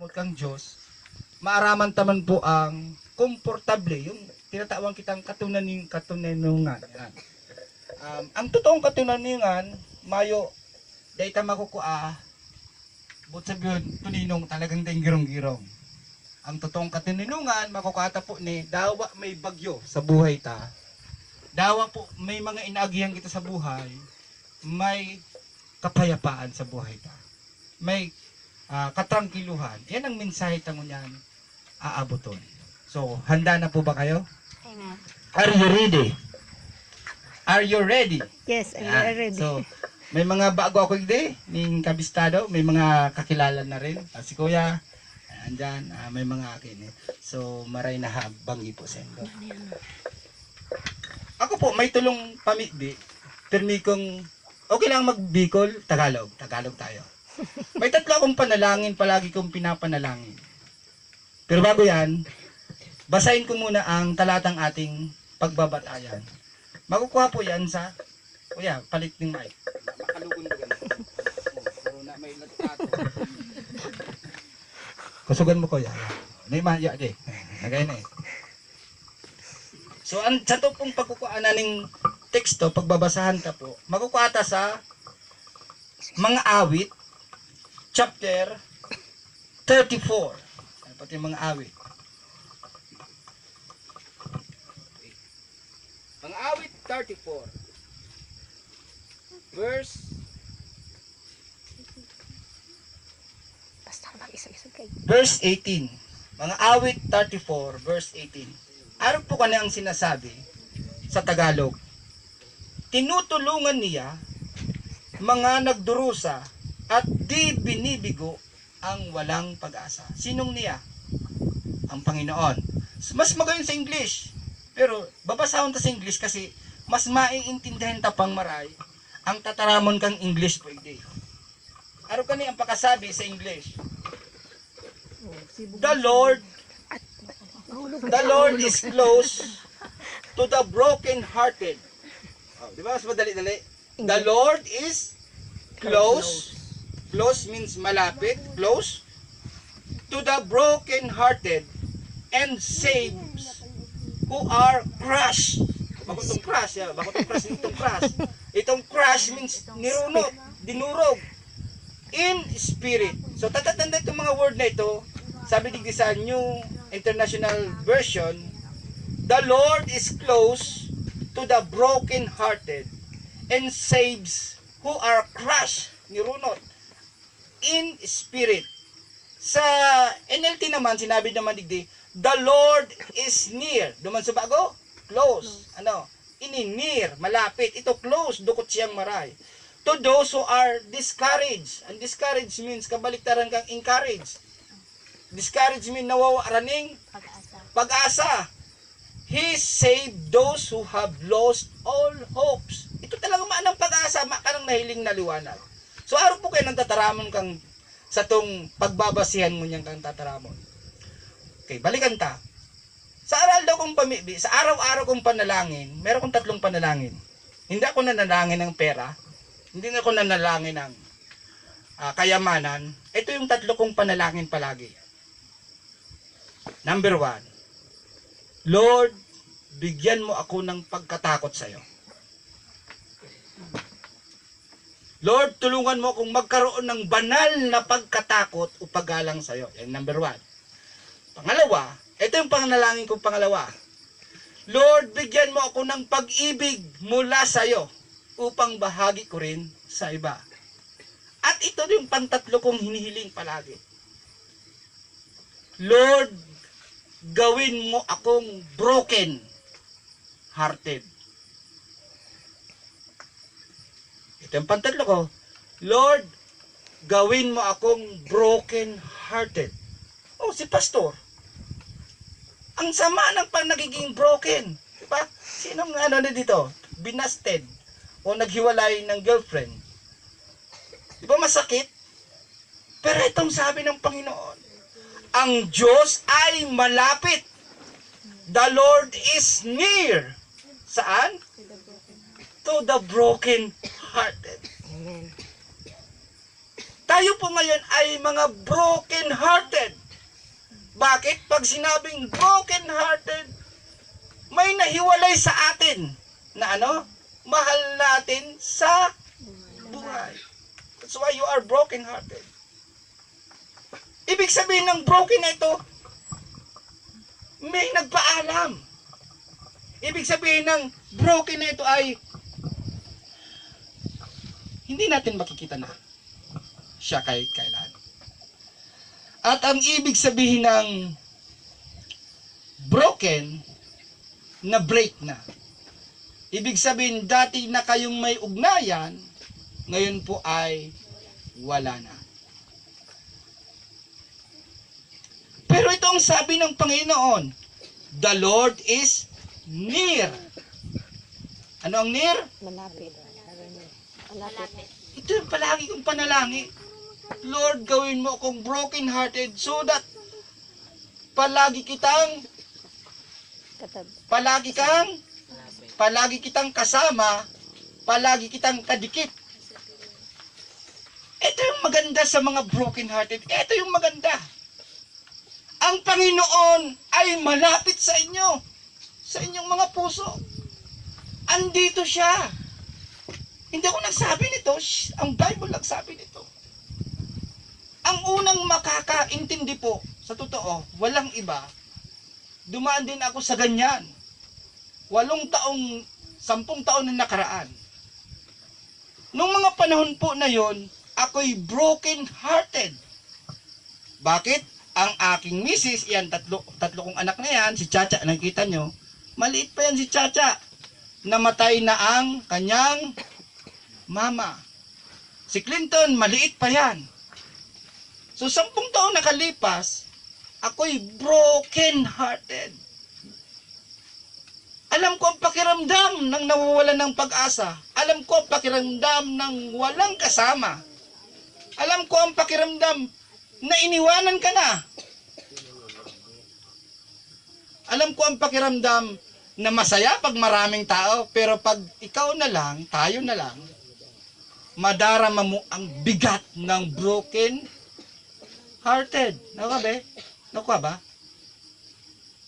abot kang Diyos, maaraman taman po ang komportable, yung tinatawag kitang katunanungan. Yan. Ang totoong katunanungan, mayo, dahil ta makukua, but sabihin, tuninong talagang girong-girong. Ang totoong katunanungan, makukata po ni, dawa may bagyo sa buhay ta. Dawa po, may mga inaagihan kita sa buhay, may kapayapaan sa buhay ta. May katrangkiluhan. Yan ang mensahe tango niyan, aaboton. So, handa na po ba kayo? Amen. Are you ready? Are you ready? Yes, I'm Yan. ready. So, may mga bago ako hindi, ning kabistado, may mga kakilala na rin. Si Kuya, andyan, may mga akin. So, maray na habanggi po sa inyo. Ako po, may tulong pamigbi. Pirmi kong, okay lang magbikol, Tagalog. Tagalog tayo. May tatlo akong panalangin, palagi kong pinapanalangin. Pero bago yan, basahin ko muna ang talatang ating pagbabatayan. Makukuha po yan sa, kuya, palit ng mic. Makalugon ko ganun. Pero na may natato. Kusugan mo, kuya. Naimaya, di. Nagay na eh. So, sa to pong pagkukuha na ng teksto, pagbabasahan ta po, makukuha ta sa mga awit, chapter 34. Pati mga awit. Ang awit 34. Verse 18. Mga awit 34, verse 18. Araw po kanya ang sinasabi sa Tagalog. Tinutulungan niya mga nagdurusa at di binibigo ang walang pag-asa. Sinong niya? Ang Panginoon. Mas magayon sa English. Pero babasahon ta sa English kasi mas maiintindihan ta pang maray ang tataramon kang English po hindi. Araw kani ang pakasabi sa English. The Lord is close to the broken-hearted. Oh, di ba mas madali-dali? The Lord is close. Close means malapit, close to the broken-hearted and saves who are crushed. Bakit itong crush? Ya? Bakit itong crush? Itong crush. Itong crush means nirunot, dinurog. In spirit. So tatatanda itong mga word na ito. Sabi digdi sa New International Version, the Lord is close to the broken-hearted and saves who are crushed, nirunot, in spirit. Sa NLT naman, sinabi naman digdi, the Lord is near. Duman sa bago? Close. Ano? Ini near, malapit. Ito close, dukot siyang maray. To those who are discouraged. And discouraged means kabaliktaran kang encouraged. Discouraged means nawawaraning pag-asa. He saved those who have lost all hopes. Ito talaga maanang pag-asa, makanang nahiling na liwanag. So araw po kayo nang tataramon kang sa tong pagbabasihan mo niyang kang tataramon. Okay, balikan ta. Sa aral daw kong pamibi, sa araw-araw kong panalangin, meron kong tatlong panalangin. Hindi ako nanalangin ng pera, hindi ako nanalangin ng kayamanan. Ito yung tatlo kong panalangin palagi. Number 1, Lord, bigyan mo ako ng pagkatakot sa iyo. Lord, tulungan mo akong magkaroon ng banal na pagkatakot o paggalang sa iyo. Yan number 1. Pangalawa, ito yung panalangin kong pangalawa. Lord, bigyan mo ako ng pag-ibig mula sa iyo upang bahagi ko rin sa iba. At ito yung pantatlo kong hinihiling palagi. Lord, gawin mo akong broken hearted. Ito yung pantatlo ko. Lord, gawin mo akong broken hearted. Oh, si pastor. Ang sama ng pag nagiging broken. Diba? Sinong ano na dito? Binasted. O naghiwalay ng girlfriend. Diba masakit? Pero itong sabi ng Panginoon, ang Diyos ay malapit. The Lord is near. Saan? To the broken hearted. Tayo po ngayon ay mga broken hearted. Bakit? Pag sinabing broken-hearted, may nahiwalay sa atin na ano? Mahal natin sa buhay. That's why you are broken-hearted. Ibig sabihin ng broken na ito, may nagpaalam. Ibig sabihin ng broken na ito ay hindi natin makikita na siya kahit kailan. At ang ibig sabihin ng broken, na break na. Ibig sabihin, dati na kayong may ugnayan, ngayon po ay wala na. Pero ito ang sabi ng Panginoon, the Lord is near. Ano ang near? Malapit. Malapit. Ito yung palagi kong panalangin. Lord, gawin mo akong broken-hearted so that palagi kitang kasama, palagi kitang kadikit. Ito yung maganda sa mga broken-hearted. Ito yung maganda. Ang Panginoon ay malapit sa inyo, sa inyong mga puso. Andito siya. Hindi ako nagsabi nito, ang Bible nagsabi nito. Ang unang makakaintindi po, sa totoo, walang iba, dumaan din ako sa ganyan. 8 taong, 10 taon na nakaraan. Nung mga panahon po na yon, ako'y broken-hearted. Bakit? Ang aking misis, yan, tatlo kong anak na yan, si Chacha, nakita nyo, maliit pa yan si Chacha. Namatay na ang kanyang mama. Si Clinton, maliit pa yan. So, 10 taon nakalipas, ako'y broken-hearted. Alam ko ang pakiramdam ng nawawalan ng pag-asa. Alam ko ang pakiramdam ng walang kasama. Alam ko ang pakiramdam na iniwanan ka na. Alam ko ang pakiramdam na masaya pag maraming tao, pero pag ikaw na lang, tayo na lang, madarama mo ang bigat ng broken-hearted. Nakuha ba? Nakuha ba?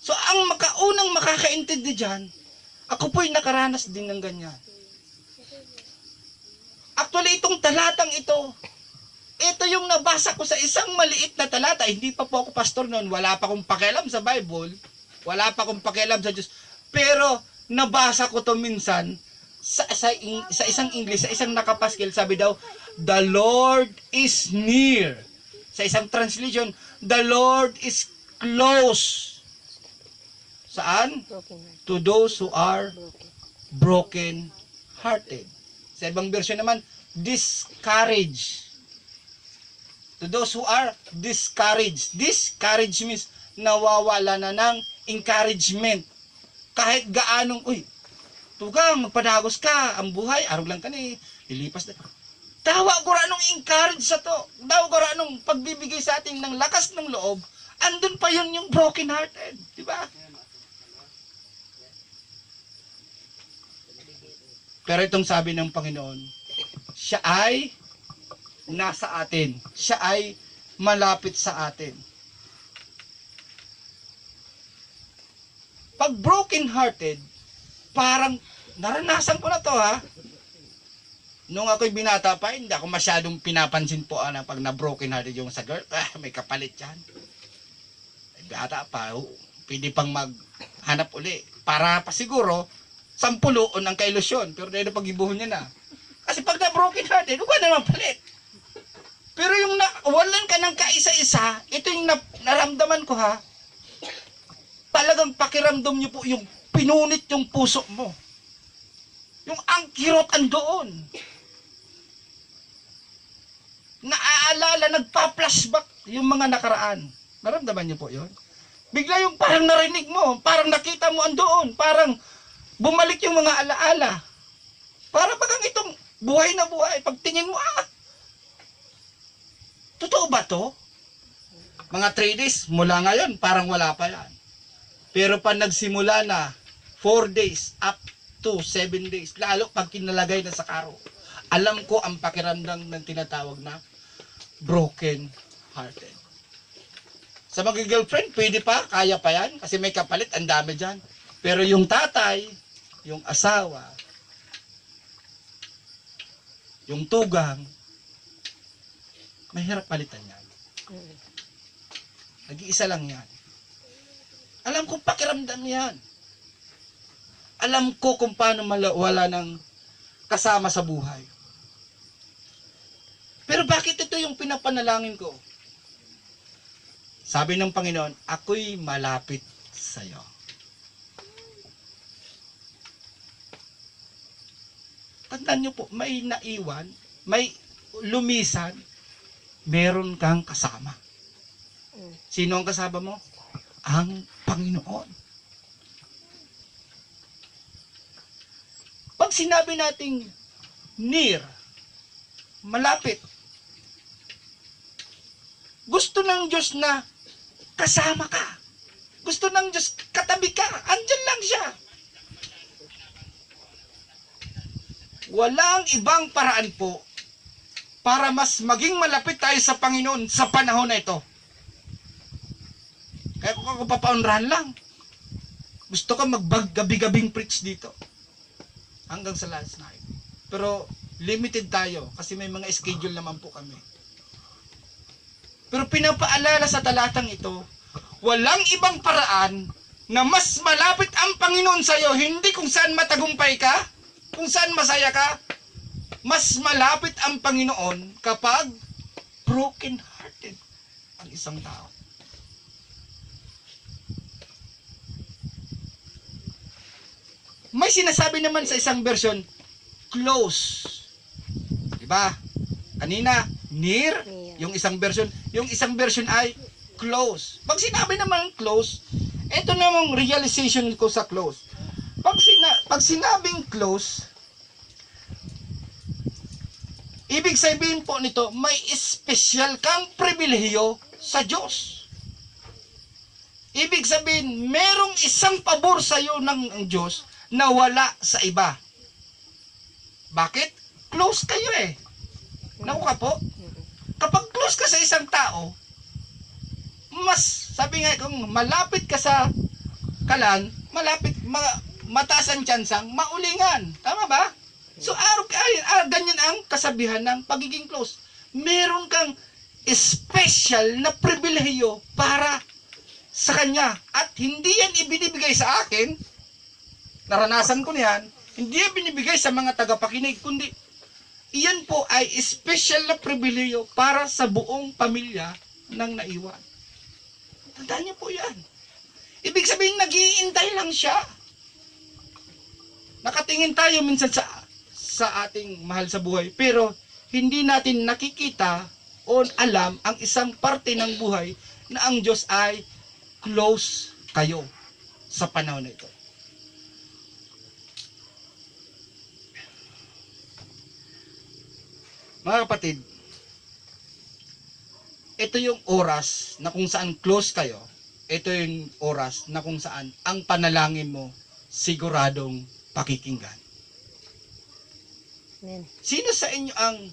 So, ang unang makakaintindi dyan, ako po'y nakaranas din ng ganyan. Actually, itong talatang ito yung nabasa ko sa isang maliit na talata. Hindi pa po ako pastor noon. Wala pa akong pakialam sa Bible. Wala pa akong pakialam sa Diyos. Pero, nabasa ko to minsan sa isang English, sa isang nakapaskil. Sabi daw, the Lord is near. Sa isang translation, the Lord is close. Saan? To those who are broken-hearted. Sa ibang version naman, discouraged. To those who are discouraged. Discouraged means nawawala na ng encouragement. Kahit gaanong, tugang, magpadagos ka, ang buhay, araw lang ka na lilipas na. Tawa ko ranong encourage sa to. Tawa ko ranong pagbibigay sa atin ng lakas ng loob, andun pa yun yung broken-hearted. Diba? Pero itong sabi ng Panginoon, siya ay nasa atin. Siya ay malapit sa atin. Pag broken-hearted, parang naranasan ko na to ha. Nung ako'y binata pa, hindi ako masyadong pinapansin po pag na broken-hearted yung sa girl. May kapalit yan. Bata pa, pwede pang maghanap uli. Para pa siguro, 10 ang kailusyon. Pero dahil pag-ibuhon niya na. Kasi pag na broken-hearted, huwag naman palit. Pero yung walan ka ng kaisa-isa, ito yung naramdaman ko ha. Talagang pakiramdam niyo po yung pinunit yung puso mo. Yung ang kirot andoon. Naaalala, nagpa-flashback yung mga nakaraan. Naramdaman niyo po yun? Bigla yung parang narinig mo, parang nakita mo andoon, parang bumalik yung mga alaala. Para bagang itong buhay na buhay, pagtingin mo, totoo ba to? Mga 3 days, mula ngayon, parang wala pa yan. Pero pag nagsimula na, 4 days, up to 7 days, lalo pag kinalagay na sa karo, alam ko ang pakiramdam ng tinatawag na broken-hearted. Sa mag-girlfriend, pwede pa, kaya pa yan. Kasi may kapalit, ang dami dyan. Pero yung tatay, yung asawa, yung tugang, mahirap palitan yan. Mm. Nag-iisa lang yan. Alam ko pakiramdam yan. Alam ko kung paano wala ng kasama sa buhay. Pero bakit ito yung pinapanalangin ko? Sabi ng Panginoon, ako'y malapit sa iyo. Tandaan niyo po, may naiwan, may lumisan, meron kang kasama. Mm. Sino ang kasama mo? Ang Panginoon. Pag sinabi nating near, malapit, gusto ng Diyos na kasama ka. Gusto ng Diyos katabi ka. Andyan lang siya. Walang ibang paraan po para mas maging malapit tayo sa Panginoon sa panahon na ito. Kaya kung ako papaunrahan lang, gusto ko gabi-gabing preach dito. Hanggang sa last night. Pero limited tayo kasi may mga schedule naman po kami. Pero pinapaalala sa talatang ito, walang ibang paraan na mas malapit ang Panginoon sa iyo, hindi kung saan matagumpay ka, kung saan masaya ka, mas malapit ang Panginoon kapag broken-hearted ang isang tao. May sinasabi naman sa isang version, close. Diba? Kanina, near. Yung isang version ay close. Pag sinabi naman close, ito namang realization ko sa close. Pag sinabing close, ibig sabihin po nito, may special kang pribilehiyo sa Diyos. Ibig sabihin, merong isang pabor sa iyo ng Diyos na wala sa iba. Bakit? Close kayo eh. Nakuha po? Kapag close ka sa isang tao, mas, sabi nga, kung malapit ka sa kalan, mataas ang tsansang maulingan. Tama ba? So, ganyan ang kasabihan ng pagiging close. Meron kang special na pribilehiyo para sa kanya. At hindi yan ibinibigay sa akin, naranasan ko niyan, hindi yan binibigay sa mga tagapakinig, kundi iyan po ay special na pribileyo para sa buong pamilya ng naiwan. Tandaan niyo po yan. Ibig sabihin, nag-iintay lang siya. Nakatingin tayo minsan sa ating mahal sa buhay, pero hindi natin nakikita o alam ang isang parte ng buhay na ang Diyos ay close kayo sa panahon na ito. Mga kapatid, ito yung oras na kung saan close kayo, ito yung oras na kung saan ang panalangin mo siguradong pakikinggan. Amen. Sino sa inyo ang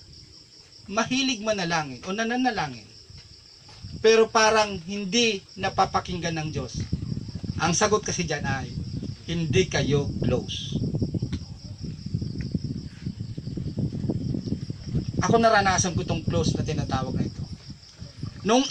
mahilig manalangin o nananalangin, pero parang hindi napapakinggan ng Diyos? Ang sagot kasi dyan ay, hindi kayo close. Ako naranasan ko itong close na tinatawag na ito. Nung